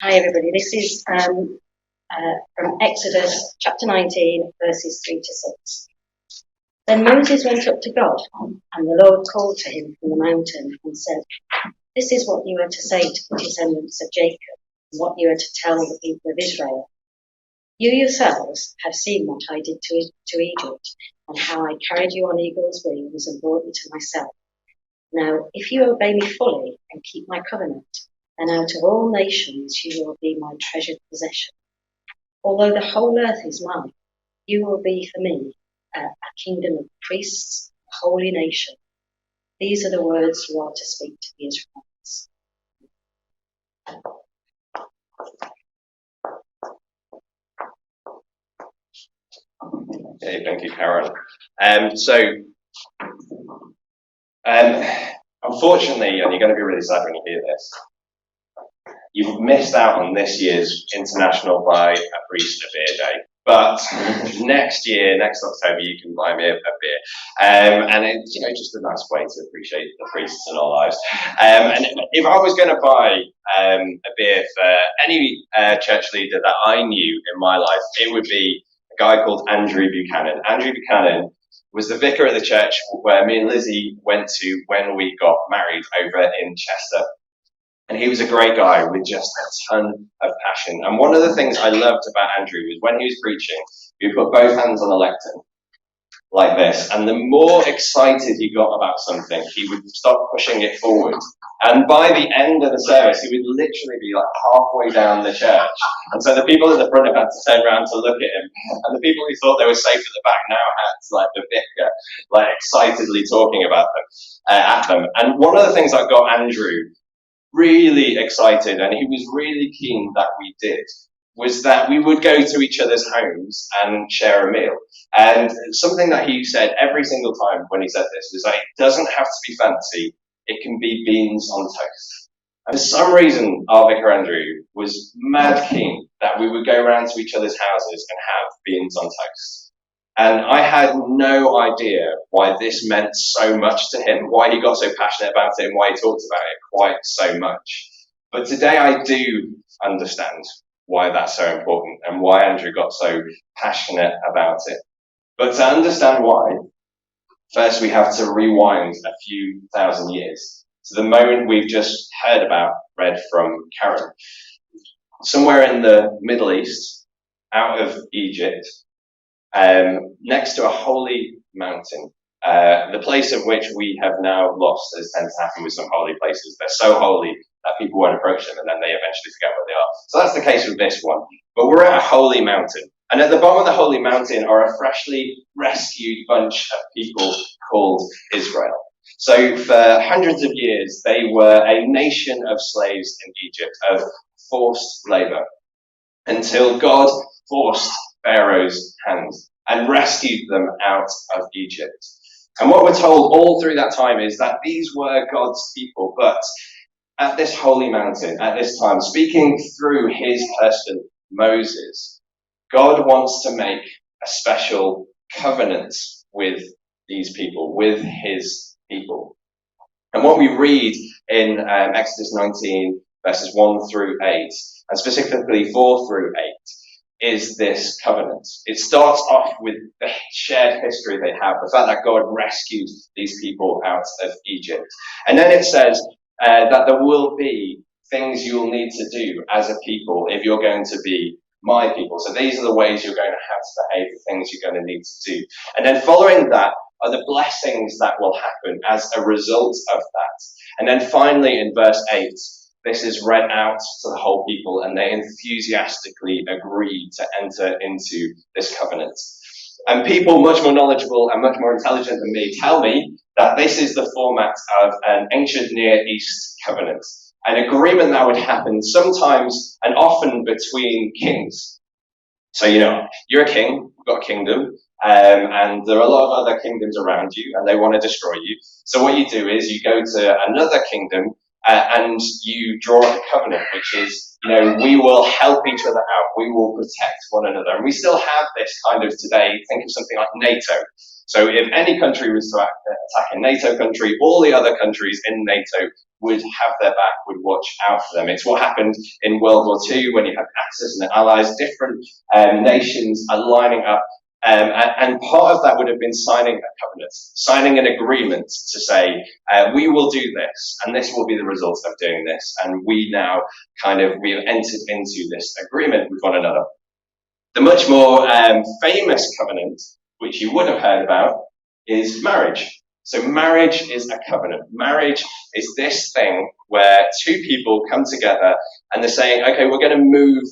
Hi everybody, this is from Exodus chapter 19 verses 3 to 6. Then Moses went up to God, and the Lord called to him from the mountain and said, "This is what you are to say to the descendants of Jacob, and what you are to tell the people of Israel. You yourselves have seen what I did to Egypt, and how I carried you on eagle's wings and brought you to myself. Now, if you obey me fully and keep my covenant, then out of all nations you will be my treasured possession. Although the whole earth is mine, you will be for me a kingdom of priests, a holy nation. These are the words you are to speak to the Israelites." Okay, thank you, Karen. Unfortunately, and you're going to be really sad when you hear this, you've missed out on this year's International Buy a Priest a Beer Day. But next October, you can buy me a beer. And it's, just a nice way to appreciate the priests in our lives. And if I was going to buy a beer for any church leader that I knew in my life, it would be a guy called Andrew Buchanan. Andrew Buchanan was the vicar of the church where me and Lizzie went to when we got married over in Chester. And he was a great guy with just a ton of passion. And one of the things I loved about Andrew was when he was preaching, he would put both hands on the lectern like this. And the more excited he got about something, he would start pushing it forward. And by the end of the service, he would literally be like halfway down the church. And so the people at the front have had to turn around to look at him. And the people who thought they were safe at the back now had the vicar, excitedly talking about them, at them. And one of the things that got Andrew really excited, and he was really keen that we did, was that we would go to each other's homes and share a meal. And something that he said every single time when he said this was that it doesn't have to be fancy, it can be beans on toast. And for some reason, our vicar Andrew was mad keen that we would go around to each other's houses and have beans on toast. And I had no idea why this meant so much to him, why he got so passionate about it, and why he talked about it quite so much. But today I do understand why that's so important and why Andrew got so passionate about it. But to understand why, first we have to rewind a few thousand years to the moment we've just read from Karen. Somewhere in the Middle East, out of Egypt, next to a holy mountain, the place of which we have now lost, as tends to happen with some holy places. They're so holy that people won't approach them, and then they eventually forget where they are. So that's the case with this one. But we're at a holy mountain, and at the bottom of the holy mountain are a freshly rescued bunch of people called Israel. So for hundreds of years, they were a nation of slaves in Egypt, of forced labor, until God forced Pharaoh's hand and rescued them out of Egypt. And what we're told all through that time is that these were God's people, but at this holy mountain, at this time, speaking through his person, Moses, God wants to make a special covenant with these people, with his people. And what we read in Exodus 19, verses 1 through 8, and specifically 4 through 8, is this covenant. It starts off with the shared history they have, the fact that God rescued these people out of Egypt. And then it says that there will be things you'll need to do as a people if you're going to be my people. So these are the ways you're going to have to behave, the things you're going to need to do. And then following that are the blessings that will happen as a result of that. And then finally in verse 8, this is read out to the whole people, and they enthusiastically agreed to enter into this covenant. And people much more knowledgeable and much more intelligent than me tell me that this is the format of an ancient Near East covenant, an agreement that would happen sometimes and often between kings. So, you're a king, you've got a kingdom, and there are a lot of other kingdoms around you, and they want to destroy you. So what you do is you go to another kingdom, and you draw up a covenant, which is, we will help each other out, we will protect one another. And we still have this kind of today, think of something like NATO. So if any country was to attack a NATO country, all the other countries in NATO would have their back, would watch out for them. It's what happened in World War II when you had Axis and the Allies. Different nations are lining up. And part of that would have been signing a covenant, signing an agreement to say, we will do this, and this will be the result of doing this. And we now we have entered into this agreement with one another. The much more famous covenant, which you would have heard about, is marriage. So marriage is a covenant. Marriage is this thing where two people come together and they're saying, okay, we're going to move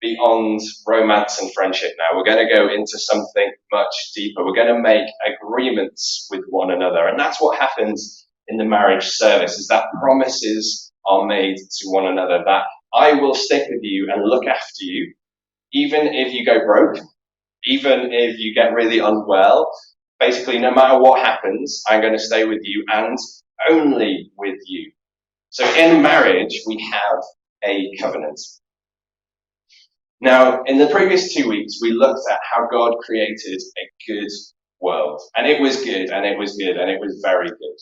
beyond romance and friendship now. We're going to go into something much deeper. We're going to make agreements with one another. And that's what happens in the marriage service, is that promises are made to one another, that I will stick with you and look after you, even if you go broke, even if you get really unwell. Basically, no matter what happens, I'm going to stay with you and only with you. So in marriage, we have a covenant. Now, in the previous 2 weeks, we looked at how God created a good world. And it was good, and it was good, and it was very good.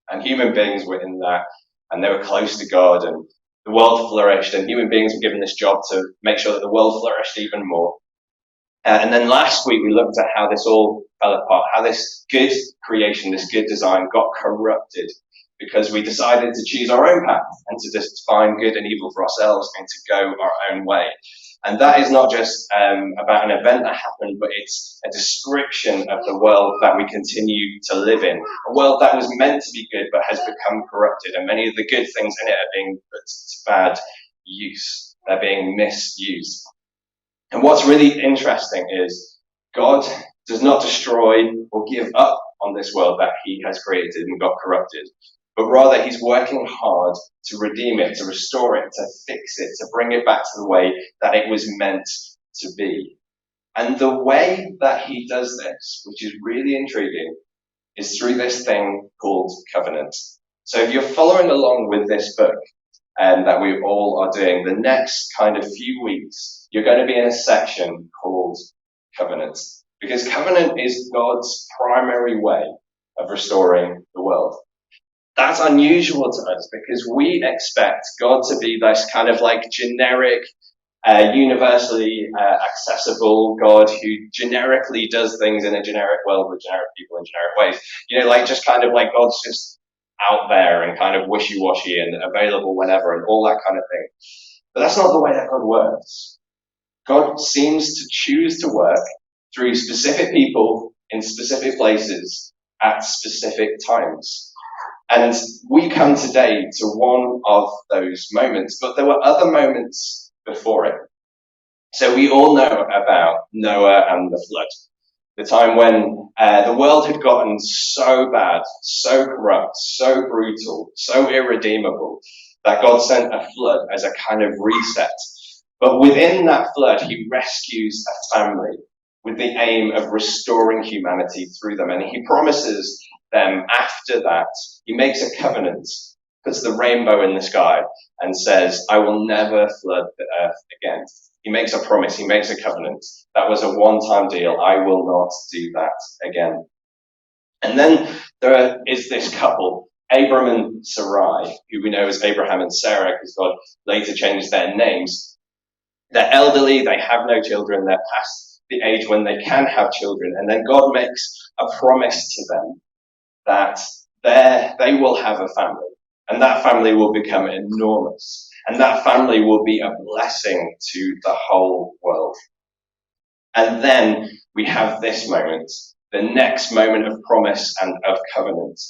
And human beings were in that, and they were close to God, and the world flourished, and human beings were given this job to make sure that the world flourished even more. And then last week, we looked at how this all fell apart, how this good creation, this good design got corrupted because we decided to choose our own path and to just find good and evil for ourselves and to go our own way. And that is not just about an event that happened, but it's a description of the world that we continue to live in. A world that was meant to be good, but has become corrupted. And many of the good things in it are being put to bad use. They're being misused. And what's really interesting is God does not destroy or give up on this world that he has created and got corrupted, but rather he's working hard to redeem it, to restore it, to fix it, to bring it back to the way that it was meant to be. And the way that he does this, which is really intriguing, is through this thing called covenant. So if you're following along with this book, that we all are doing, the next kind of few weeks, you're going to be in a section called covenant. Because covenant is God's primary way of restoring the world. That's unusual to us because we expect God to be this kind of like generic, universally accessible God who generically does things in a generic world with generic people in generic ways. Just kind of like God's just out there and kind of wishy-washy and available whenever and all that kind of thing. But that's not the way that God works. God seems to choose to work through specific people in specific places at specific times. And we come today to one of those moments, but there were other moments before it. So we all know about Noah and the flood. The time when the world had gotten so bad, so corrupt, so brutal, so irredeemable, that God sent a flood as a kind of reset. But within that flood, he rescues a family with the aim of restoring humanity through them. And he promises them after that, he makes a covenant, puts the rainbow in the sky, and says, I will never flood the earth again. He makes a promise, he makes a covenant. That was a one-time deal. I will not do that again. And then there is this couple, Abram and Sarai, who we know as Abraham and Sarah, because God later changed their names. They're elderly, they have no children, they're past the age when they can have children. And then God makes a promise to them that they will have a family. And that family will become enormous. And that family will be a blessing to the whole world. And then we have this moment, the next moment of promise and of covenant,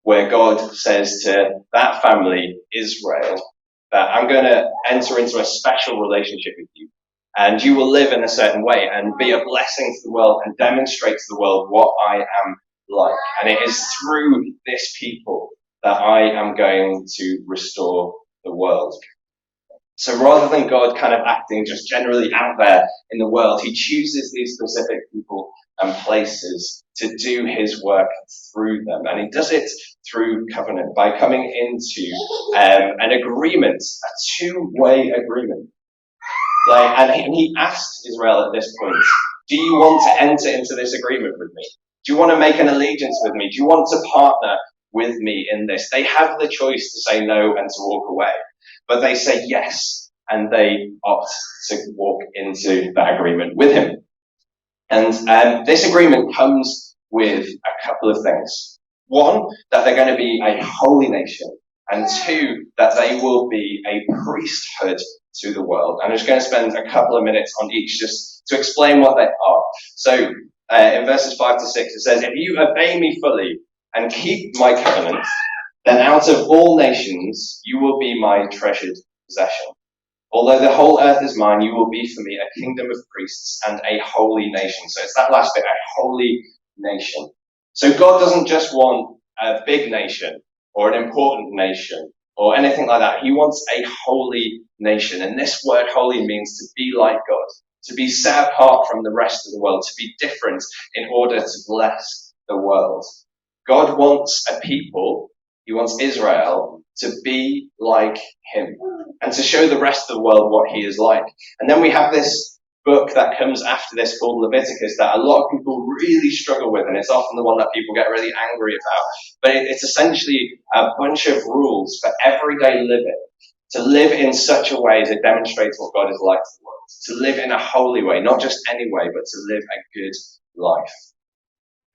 where God says to that family, Israel, that I'm going to enter into a special relationship with you. And you will live in a certain way and be a blessing to the world and demonstrate to the world what I am like. And it is through this people that I am going to restore the world. So rather than God kind of acting just generally out there in the world, he chooses these specific people and places to do his work through them. And he does it through covenant, by coming into an agreement, a two-way agreement. And he asked Israel at this point, do you want to enter into this agreement with me? Do you want to make an allegiance with me? Do you want to partner with me in this? They have the choice to say no and to walk away, but they say yes, and they opt to walk into that agreement with him. And this agreement comes with a couple of things. One, that they're going to be a holy nation, and two, that they will be a priesthood to the world. I'm just going to spend a couple of minutes on each just to explain what they are. So in verses 5 to 6, it says, if you obey me fully and keep my covenant, then out of all nations you will be my treasured possession. Although the whole earth is mine, you will be for me a kingdom of priests and a holy nation. So it's that last bit, a holy nation. So God doesn't just want a big nation or an important nation or anything like that. He wants a holy nation. And this word holy means to be like God, to be set apart from the rest of the world, to be different in order to bless the world. God wants a people, he wants Israel to be like him and to show the rest of the world what he is like. And then we have this book that comes after this called Leviticus that a lot of people really struggle with, and it's often the one that people get really angry about. But it's essentially a bunch of rules for everyday living, to live in such a way as it demonstrates what God is like to the world, to live in a holy way, not just any way, but to live a good life.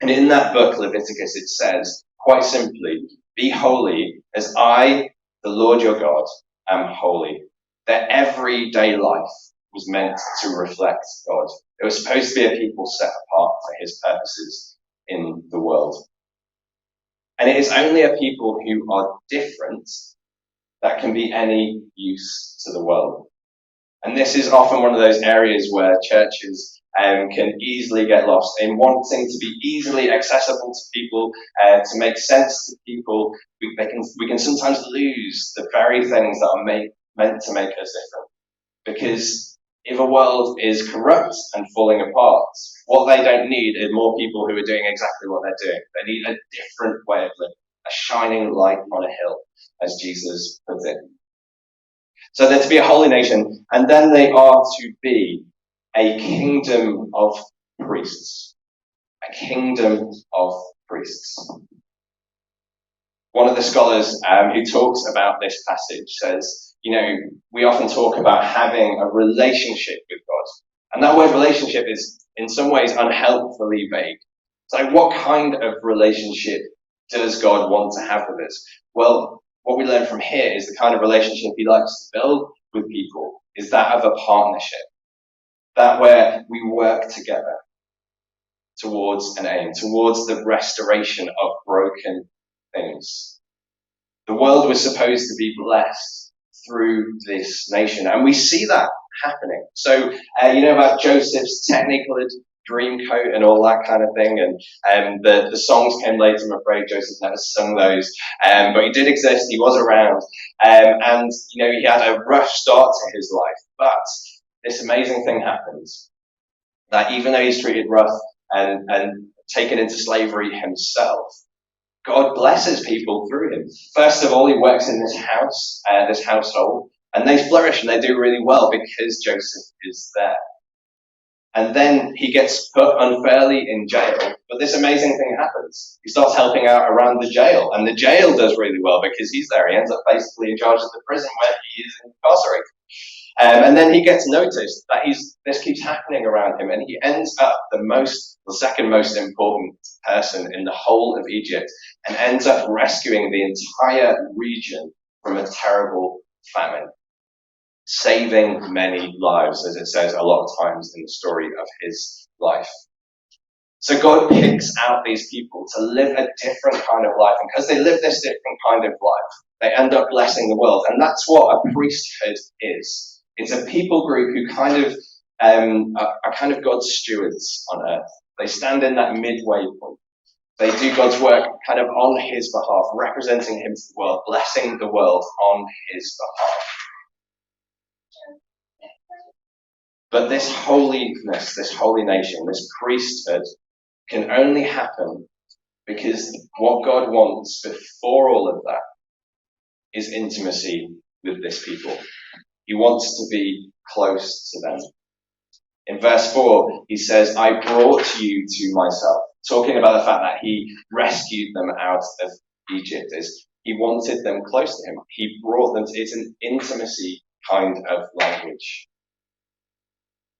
And in that book, Leviticus, it says, quite simply, be holy as I, the Lord your God, am holy. Their everyday life was meant to reflect God. It was supposed to be a people set apart for his purposes in the world. And it is only a people who are different that can be any use to the world. And this is often one of those areas where churches can easily get lost in wanting to be easily accessible to people, to make sense to people. We can sometimes lose the very things that are meant to make us different. Because if a world is corrupt and falling apart, what they don't need is more people who are doing exactly what they're doing. They need a different way of living, a shining light on a hill, as Jesus puts it. So they're to be a holy nation, and then they are to be a kingdom of priests. A kingdom of priests. One of the scholars who talks about this passage says, we often talk about having a relationship with God. And that word relationship is in some ways unhelpfully vague. So what kind of relationship does God want to have with us? Well, what we learn from here is the kind of relationship he likes to build with people is that of a partnership. That where we work together towards an aim, towards the restoration of broken things. The world was supposed to be blessed through this nation, and we see that happening. So, about Joseph's technicolor dream coat and all that kind of thing, and the songs came later. I'm afraid Joseph never sung those, but he did exist. He was around, and he had a rough start to his life, but this amazing thing happens that even though he's treated rough and taken into slavery himself, God blesses people through him. First of all, he works in this house, this household, and they flourish and they do really well because Joseph is there. And then he gets put unfairly in jail, but this amazing thing happens. He starts helping out around the jail, and the jail does really well because he's there. He ends up basically in charge of the prison where he is incarcerated. And then he gets noticed that this keeps happening around him, and he ends up the second most important person in the whole of Egypt, and ends up rescuing the entire region from a terrible famine, saving many lives, as it says a lot of times in the story of his life. So God picks out these people to live a different kind of life, and because they live this different kind of life, they end up blessing the world, and that's what a priesthood is. It's a people group who kind of are kind of God's stewards on earth. They stand in that midway point. They do God's work kind of on his behalf, representing him to the world, blessing the world on his behalf. But this holiness, this holy nation, this priesthood, can only happen because what God wants before all of that is intimacy with this people. He wants to be close to them. In verse 4, he says, I brought you to myself. Talking about the fact that he rescued them out of Egypt. He wanted them close to him. He brought them to, it's an intimacy kind of language.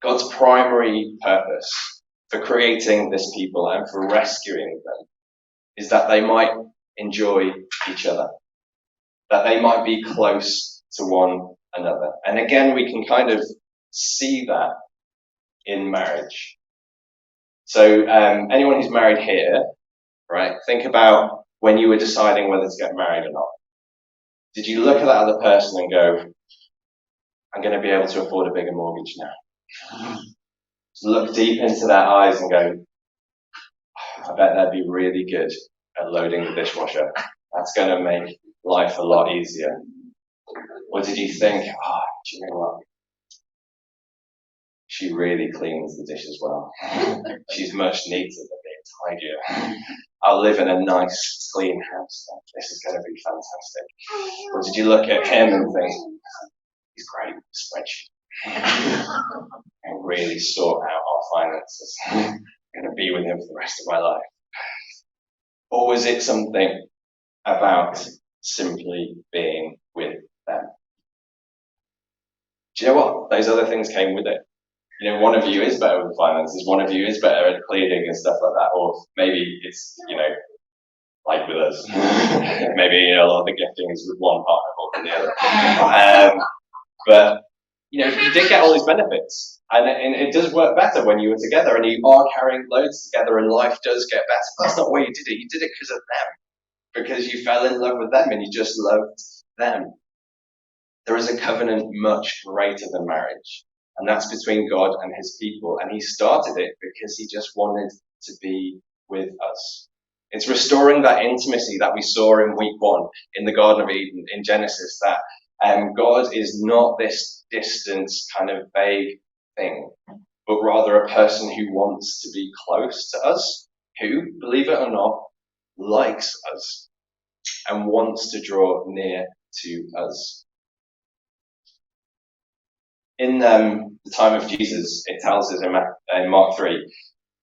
God's primary purpose for creating this people and for rescuing them is that they might enjoy each other, that they might be close to one another. And again, we can kind of see that in marriage. So anyone who's married here, right, think about when you were deciding whether to get married or not. Did you look at that other person and go, I'm going to be able to afford a bigger mortgage now? Just look deep into their eyes and go, I bet they'd be really good at loading the dishwasher. That's going to make life a lot easier. Or did you think, do you know what? She really cleans the dishes well. She's much neater than being tidier. I'll live in a nice, clean house. This is going to be fantastic. Or did you look at him and think, he's great with a spreadsheet. And really sort out our finances. I'm going to be with him for the rest of my life. Or was it something about simply being with them? Do you know what? Those other things came with it. You know, one of you is better with finances, one of you is better at cleaning and stuff like that, or maybe it's, like with us. Maybe, a lot of the gifting is with one partner more than the other. But, you did get all these benefits. And it does work better when you are together and you are carrying loads together and life does get better. That's not why you did it. You did it because of them. Because you fell in love with them and you just loved them. There is a covenant much greater than marriage. And that's between God and his people. And he started it because he just wanted to be with us. It's restoring that intimacy that we saw in week 1 in the Garden of Eden in Genesis, that God is not this distant kind of vague thing, but rather a person who wants to be close to us, who, believe it or not, likes us and wants to draw near to us. In the time of Jesus, it tells us in Mark 3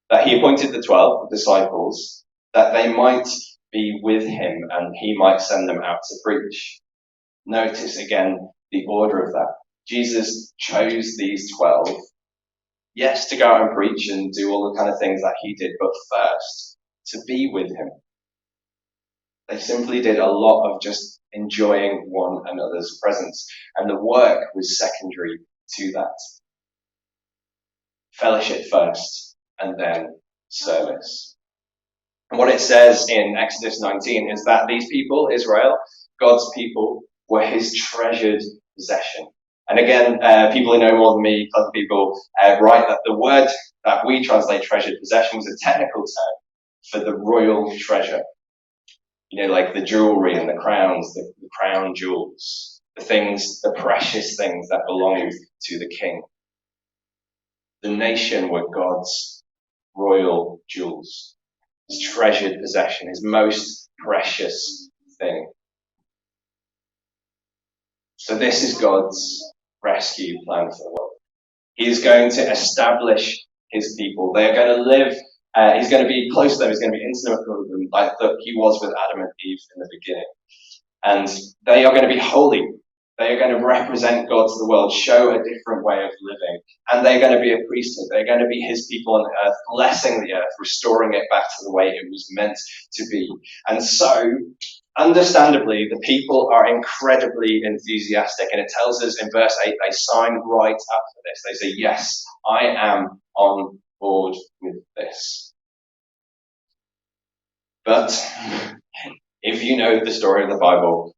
that he appointed the 12 disciples that they might be with him and he might send them out to preach. Notice again the order of that. Jesus chose these 12, yes, to go out and preach and do all the kind of things that he did, but first to be with him. They simply did a lot of just enjoying one another's presence, and the work was secondary to that. Fellowship first, and then service. And what it says in Exodus 19 is that these people, Israel, God's people, were his treasured possession. And again, people who know more than me, other people, write that the word that we translate treasured possession was a technical term for the royal treasure. Like the jewelry and the crowns, the crown jewels, the precious things that belonged to the king. The nation were God's royal jewels, his treasured possession, his most precious thing. So this is God's rescue plan for the world. He is going to establish his people. They are going to live, he's going to be close to them, he's going to be intimate with them, like he was with Adam and Eve in the beginning. And they are going to be holy. They are going to represent God to the world, show a different way of living. And they're going to be a priesthood. They're going to be his people on earth, blessing the earth, restoring it back to the way it was meant to be. And so, understandably, the people are incredibly enthusiastic. And it tells us in verse 8, they sign right up for this. They say, yes, I am on board with this. But if you know the story of the Bible,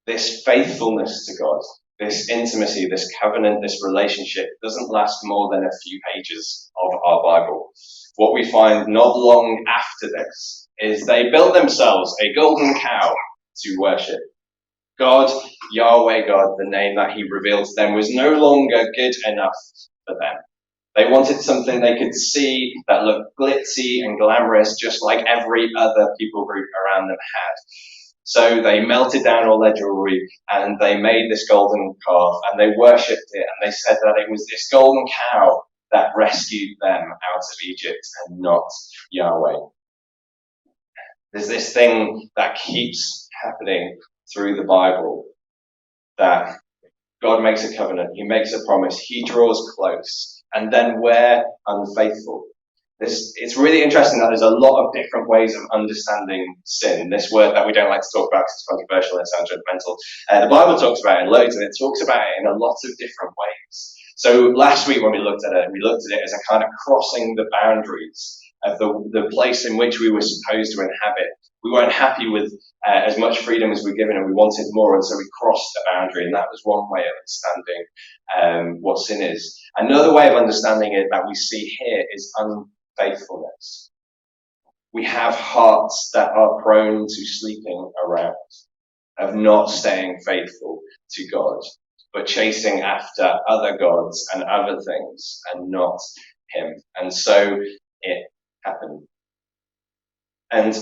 this faithfulness to God, this intimacy, this covenant, this relationship doesn't last more than a few pages of our Bible. What we find not long after this is they built themselves a golden cow to worship. God, Yahweh God, the name that he revealed to them, was no longer good enough for them. They wanted something they could see that looked glitzy and glamorous, just like every other people group around them had. So they melted down all their jewelry and they made this golden calf and they worshipped it and they said that it was this golden cow that rescued them out of Egypt and not Yahweh. There's this thing that keeps happening through the Bible, that God makes a covenant, he makes a promise, he draws close, and then we're unfaithful. It's really interesting that there's a lot of different ways of understanding sin. This word that we don't like to talk about because it's controversial and it sounds judgmental. The Bible talks about it loads, and it talks about it in a lot of different ways. So last week when we looked at it as a kind of crossing the boundaries of the place in which we were supposed to inhabit. We weren't happy with as much freedom as we were given, and we wanted more, and so we crossed the boundary, and that was one way of understanding what sin is. Another way of understanding it that we see here is unfaithfulness. We have hearts that are prone to sleeping around, of not staying faithful to God, but chasing after other gods and other things and not him. And so it happened. And,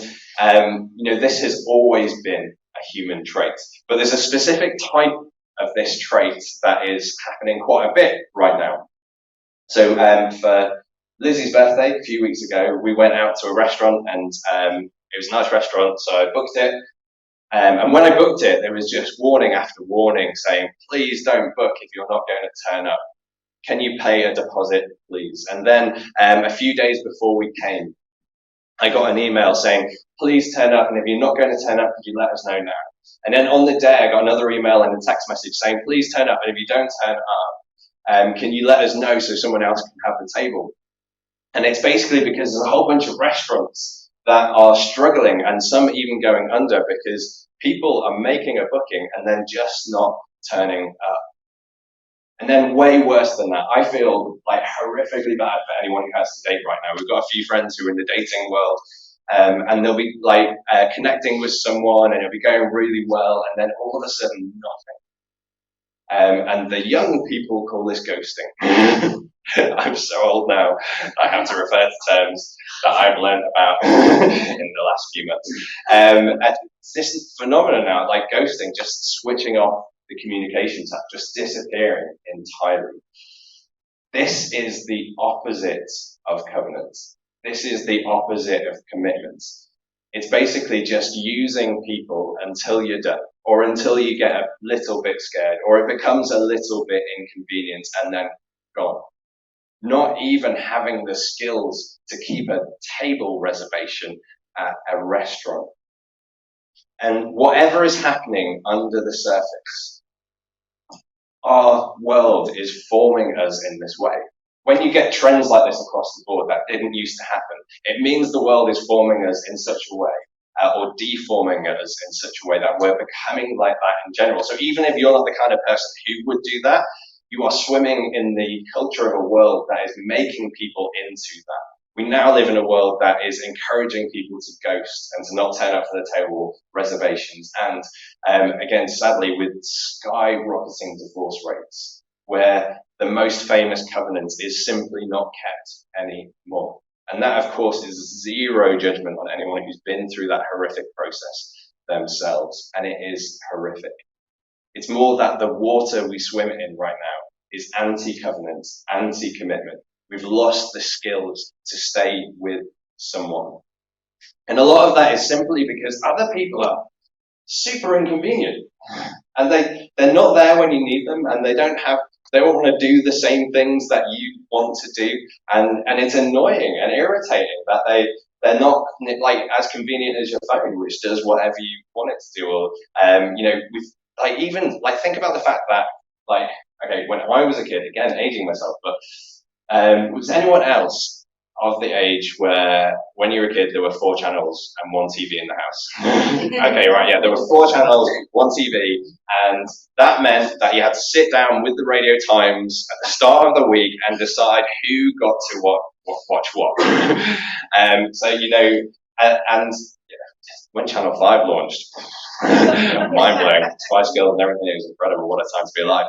this has always been a human trait. But there's a specific type of this trait that is happening quite a bit right now. So for Lizzie's birthday a few weeks ago, we went out to a restaurant, and it was a nice restaurant, so I booked it. And when I booked it, there was just warning after warning saying, please don't book if you're not going to turn up. Can you pay a deposit, please? And then a few days before we came, I got an email saying, please turn up, and if you're not going to turn up, could you let us know now? And then on the day, I got another email and a text message saying, please turn up, and if you don't turn up, can you let us know so someone else can have the table? And it's basically because there's a whole bunch of restaurants that are struggling, and some even going under, because people are making a booking and then just not turning up. And then way worse than that, I feel like horrifically bad for anyone who has to date right now. We've got a few friends who are in the dating world, and they'll be connecting with someone, and it'll be going really well, and then all of a sudden nothing. And the young people call this ghosting. I'm so old now, I have to refer to terms that I've learned about in the last few months. And this phenomenon now, like ghosting, just switching off the communication tap, just disappearing entirely. This is the opposite of covenant. This is the opposite of commitment. It's basically just using people until you're done, or until you get a little bit scared, or it becomes a little bit inconvenient and then gone. Not even having the skills to keep a table reservation at a restaurant. And whatever is happening under the surface, our world is forming us in this way. When you get trends like this across the board that didn't used to happen, it means the world is forming us in such a way, or deforming us in such a way that we're becoming like that in general. So even if you're not the kind of person who would do that, you are swimming in the culture of a world that is making people into that. We now live in a world that is encouraging people to ghost and to not turn up for the table reservations. And again, sadly, with skyrocketing divorce rates, where the most famous covenant is simply not kept anymore. And that, of course, is zero judgment on anyone who's been through that horrific process themselves. And it is horrific. It's more that the water we swim in right now is anti-covenant, anti-commitment. We've lost the skills to stay with someone. And a lot of that is simply because other people are super inconvenient. And they're not there when you need them, and they don't want to do the same things that you want to do. And it's annoying and irritating that they're not like as convenient as your phone, which does whatever you want it to do. Or, think about the fact that, when I was a kid, again, aging myself, but was anyone else of the age where when you were a kid there were 4 channels and 1 TV in the house? Okay, right, yeah, there were 4 channels, 1 TV, and that meant that you had to sit down with the Radio Times at the start of the week and decide who got to watch what. When Channel 5 launched, mind blowing, Spice Girls and everything, it was incredible, what a time to be alive.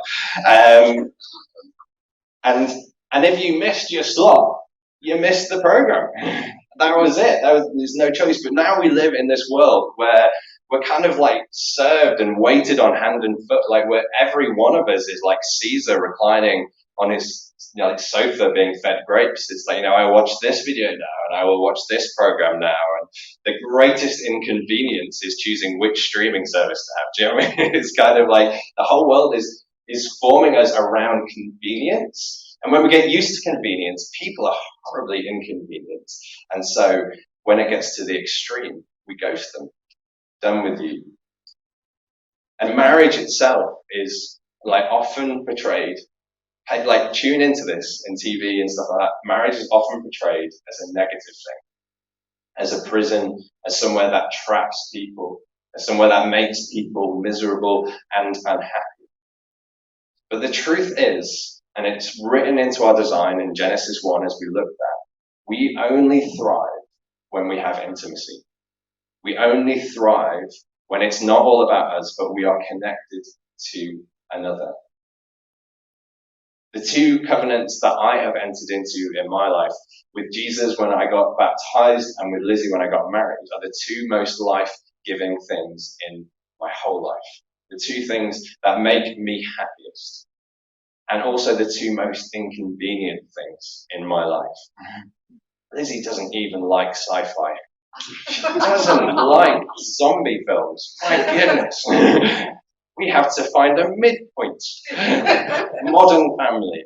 And if you missed your slot, you missed the program. That was it. There's no choice. But now we live in this world where we're kind of like served and waited on hand and foot, like where every one of us is like Caesar reclining on his like sofa being fed grapes. It's like, I watch this video now and I will watch this program now. And the greatest inconvenience is choosing which streaming service to have. Do you know what I mean? It's kind of like the whole world is forming us around convenience. And when we get used to convenience, people are horribly inconvenienced. And so when it gets to the extreme, we ghost them. Done with you. And marriage itself is like often portrayed, like tune into this in TV and stuff like that. Marriage is often portrayed as a negative thing, as a prison, as somewhere that traps people, as somewhere that makes people miserable and unhappy. But the truth is, and it's written into our design in Genesis 1 as we looked at, we only thrive when we have intimacy. We only thrive when it's not all about us, but we are connected to another. The two covenants that I have entered into in my life, with Jesus when I got baptized and with Lizzie when I got married, are the two most life-giving things in my whole life. The two things that make me happiest. And also the two most inconvenient things in my life. Lizzie doesn't even like sci-fi. She doesn't like zombie films. My goodness. We have to find a midpoint. Modern Family.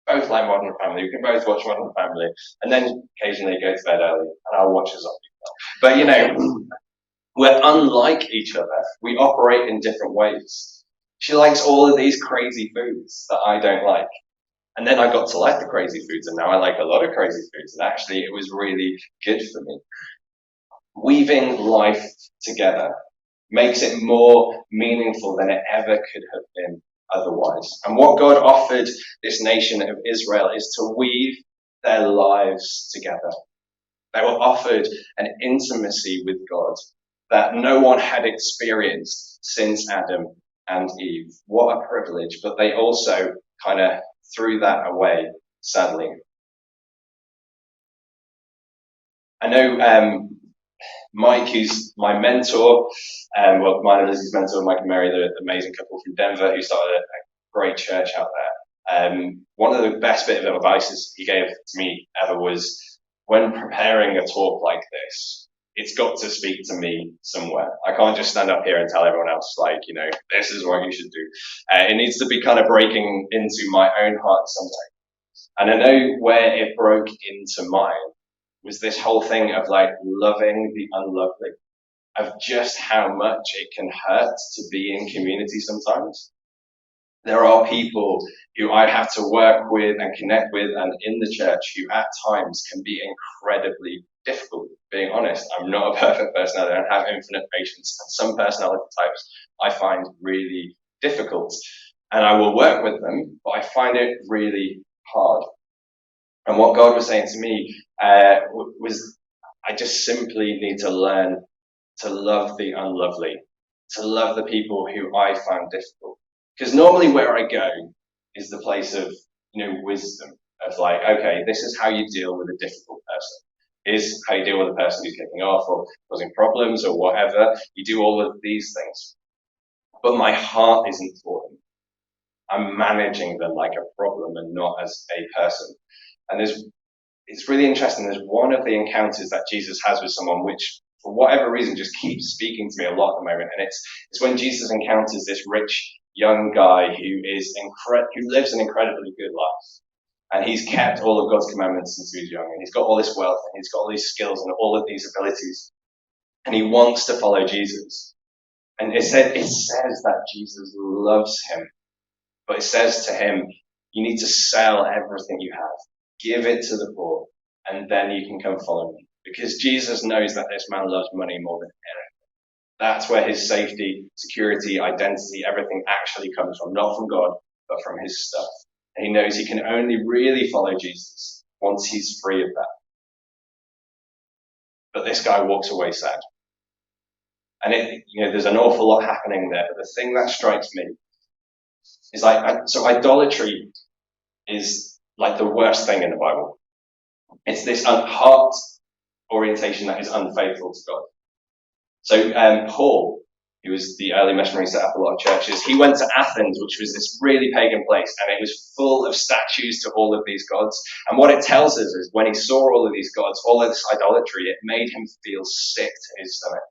Both like Modern Family. We can both watch Modern Family. And then occasionally go to bed early and I'll watch a zombie film. But we're unlike each other. We operate in different ways. She likes all of these crazy foods that I don't like. And then I got to like the crazy foods and now I like a lot of crazy foods. And actually it was really good for me. Weaving life together makes it more meaningful than it ever could have been otherwise. And what God offered this nation of Israel is to weave their lives together. They were offered an intimacy with God that no one had experienced since Adam and Eve. What a privilege, but they also kind of threw that away, sadly. I know Mike, who's my mentor, mine and Lizzie's mentor, Mike and Mary, the amazing couple from Denver who started a great church out there. One of the best bit of advice he gave to me ever was, when preparing a talk like this, it's got to speak to me somewhere. I can't just stand up here and tell everyone else, this is what you should do. It needs to be kind of breaking into my own heart somewhere. And I know where it broke into mine was this whole thing of loving the unlovely, of just how much it can hurt to be in community sometimes. There are people who I have to work with and connect with and in the church who at times can be incredibly difficult. Being honest, I'm not a perfect person. I don't have infinite patience. And some personality types I find really difficult. And I will work with them, but I find it really hard. And what God was saying to me was, I just simply need to learn to love the unlovely, to love the people who I find difficult. Because normally where I go is the place of, wisdom, of okay, this is how you deal with a difficult person. Is how you deal with a person who's kicking off or causing problems or whatever. You do all of these things. But my heart isn't for them. I'm managing them like a problem and not as a person. And it's really interesting. There's one of the encounters that Jesus has with someone which, for whatever reason, just keeps speaking to me a lot at the moment. And it's when Jesus encounters this rich young guy who lives an incredibly good life. And he's kept all of God's commandments since he was young. And he's got all this wealth and he's got all these skills and all of these abilities. And he wants to follow Jesus. And it says that Jesus loves him. But it says to him, you need to sell everything you have. Give it to the poor. And then you can come follow me. Because Jesus knows that this man loves money more than anything. That's where his safety, security, identity, everything actually comes from. Not from God, but from his stuff. And he knows he can only really follow Jesus once he's free of that. But this guy walks away sad. And there's an awful lot happening there. But the thing that strikes me is so idolatry is like the worst thing in the Bible. It's this heart orientation that is unfaithful to God. So Paul, who was the early missionary, set up a lot of churches. He went to Athens, which was this really pagan place, and it was full of statues to all of these gods. And what it tells us is when he saw all of these gods, all of this idolatry, it made him feel sick to his stomach.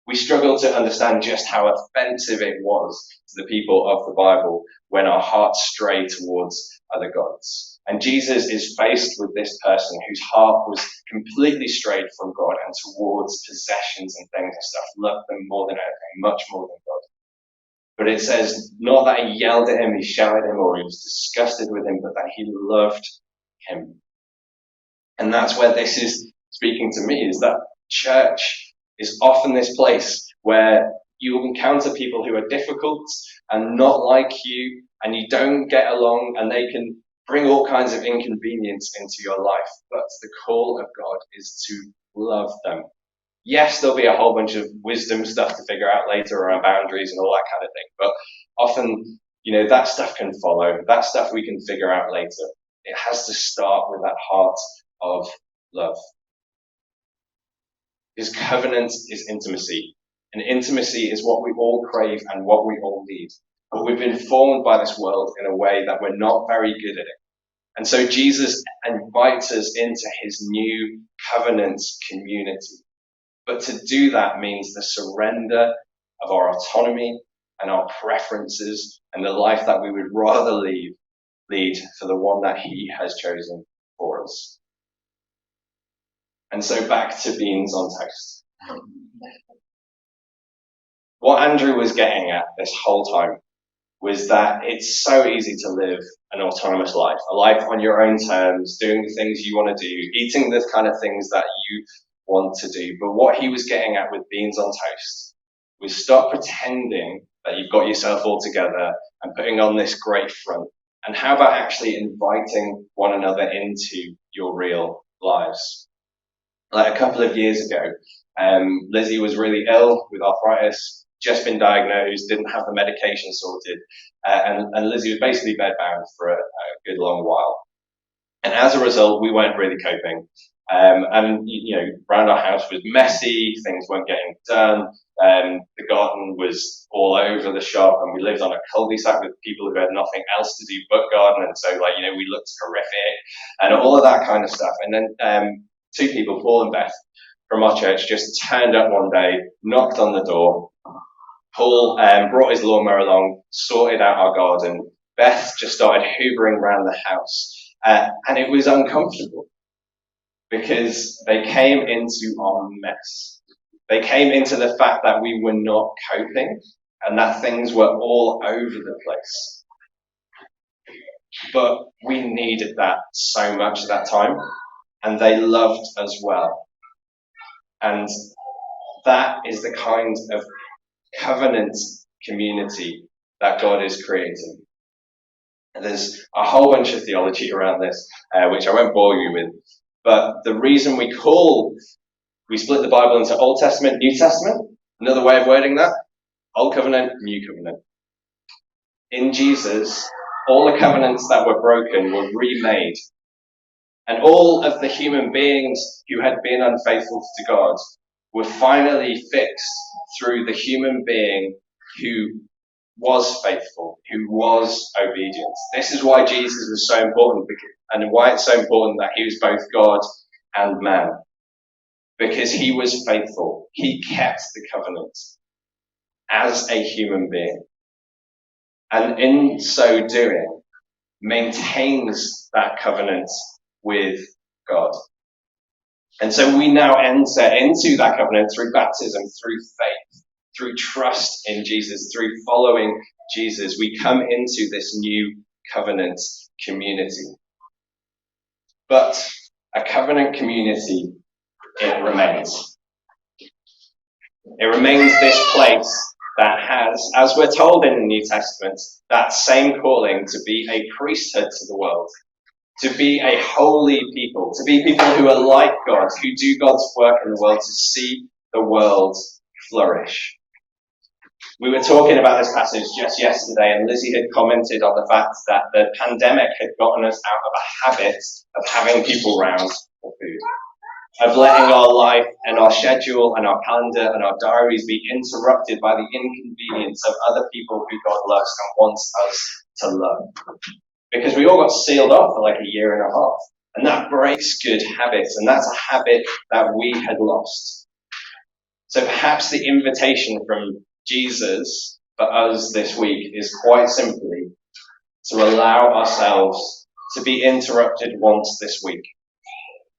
We struggle to understand just how offensive it was to the people of the Bible when our hearts stray towards other gods. And Jesus is faced with this person whose heart was completely strayed from God and towards possessions and things and stuff, loved them more than anything, much more than God. But it says not that he yelled at him, he shouted at him, or he was disgusted with him, but that he loved him. And that's where this is speaking to me, is that church is often this place where you will encounter people who are difficult and not like you, and you don't get along, and they can bring all kinds of inconvenience into your life. But the call of God is to love them. Yes, there'll be a whole bunch of wisdom stuff to figure out later around boundaries and all that kind of thing. But often, that stuff can follow. That stuff we can figure out later. It has to start with that heart of love. Because covenant is intimacy. And intimacy is what we all crave and what we all need. But we've been formed by this world in a way that we're not very good at it. And so Jesus invites us into his new covenant community. But to do that means the surrender of our autonomy and our preferences and the life that we would rather lead for the one that he has chosen for us. And so back to beans on toast. What Andrew was getting at this whole time was that it's so easy to live an autonomous life, a life on your own terms, doing the things you want to do, eating the kind of things that you want to do. But what he was getting at with beans on toast was stop pretending that you've got yourself all together and putting on this great front. And how about actually inviting one another into your real lives? Like a couple of years ago, Lizzie was really ill with arthritis, just been diagnosed, didn't have the medication sorted, and Lizzie was basically bedbound for a good long while. And as a result, we weren't really coping. Around our house was messy, things weren't getting done, the garden was all over the shop, and we lived on a cul-de-sac with people who had nothing else to do but garden, and so we looked horrific, and all of that kind of stuff. And then two people, Paul and Beth, from our church, just turned up one day, knocked on the door. Paul brought his lawnmower along, sorted out our garden. Beth just started hoovering around the house. And it was uncomfortable because they came into our mess. They came into the fact that we were not coping and that things were all over the place. But we needed that so much at that time, and they loved us well. And that is the kind of covenant community that God is creating. And there's a whole bunch of theology around this, which I won't bore you with. But the reason we split the Bible into Old Testament, New Testament, another way of wording that, Old Covenant, New Covenant. In Jesus, all the covenants that were broken were remade. And all of the human beings who had been unfaithful to God were finally fixed through the human being who was faithful, who was obedient. This is why Jesus was so important, and why it's so important that he was both God and man. Because he was faithful. He kept the covenant as a human being. And in so doing, maintains that covenant with God. And so we now enter into that covenant through baptism, through faith, through trust in Jesus, through following Jesus. We come into this new covenant community. But a covenant community, it remains. It remains this place that has, as we're told in the New Testament, that same calling to be a priesthood to the world, to be a holy people, to be people who are like God, who do God's work in the world, to see the world flourish. We were talking about this passage just yesterday, and Lizzie had commented on the fact that the pandemic had gotten us out of a habit of having people round for food, of letting our life and our schedule and our calendar and our diaries be interrupted by the inconvenience of other people who God loves and wants us to love. Because we all got sealed off for like a year and a half, and that breaks good habits, and that's a habit that we had lost. So perhaps the invitation from Jesus for us this week is quite simply to allow ourselves to be interrupted once this week,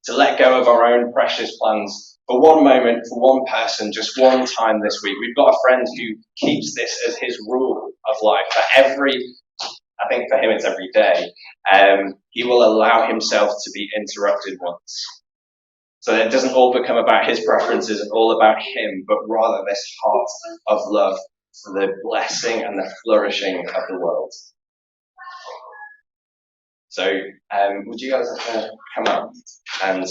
to let go of our own precious plans for one moment, for one person, just one time this week. We've got a friend who keeps this as his rule of life. I think for him it's every day. He will allow himself to be interrupted once. So that it doesn't all become about his preferences and all about him, but rather this heart of love for the blessing and the flourishing of the world. So, would you guys come up? And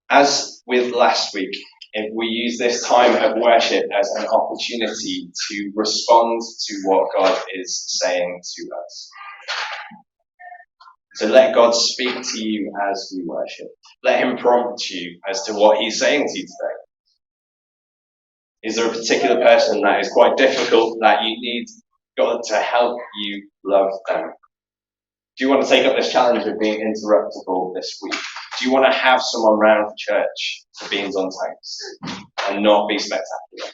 as with last week, if we use this time of worship as an opportunity to respond to what God is saying to us. So let God speak to you as we worship. Let him prompt you as to what he's saying to you today. Is there a particular person that is quite difficult that you need God to help you love them? Do you want to take up this challenge of being interruptible this week? Do you want to have someone round church for beans on toast and not be spectacular?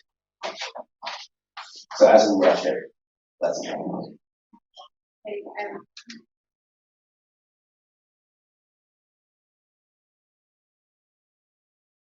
So as we worship, let's pray.